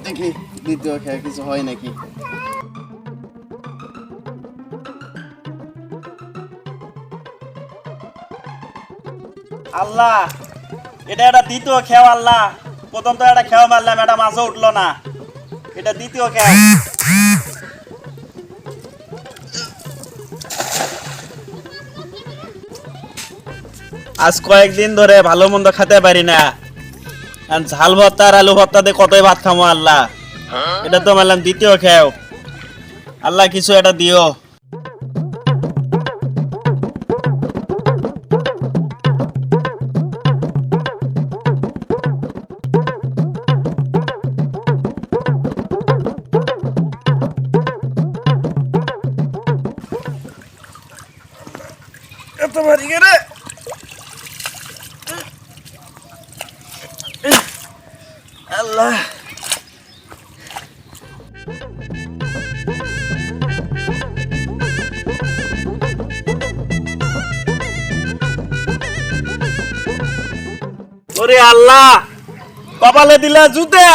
দেখি দ্বিতীয় খেয়ে কিছু হয় নাকি। আল্লাহ, এটা একটা দ্বিতীয় খেও। আল্লাহ, প্রথম তো একটা খেও মারলাম, এটা মাছও উঠলো না, এটা দ্বিতীয় খেও। আজ কয়েকদিন ধরে ভালো মন্দ খেতে পারি না, ঝাল ভর্তা আর আলু ভর্তা দিয়ে কতই ভাত খামো। আল্লাহ, এটা তো মারলাম দ্বিতীয় খেও। আল্লাহ, কিছু এটা দিও। এত ভারী রে আল্লাহ। ওরে আল্লাহ, কপালে দিলা জুতে।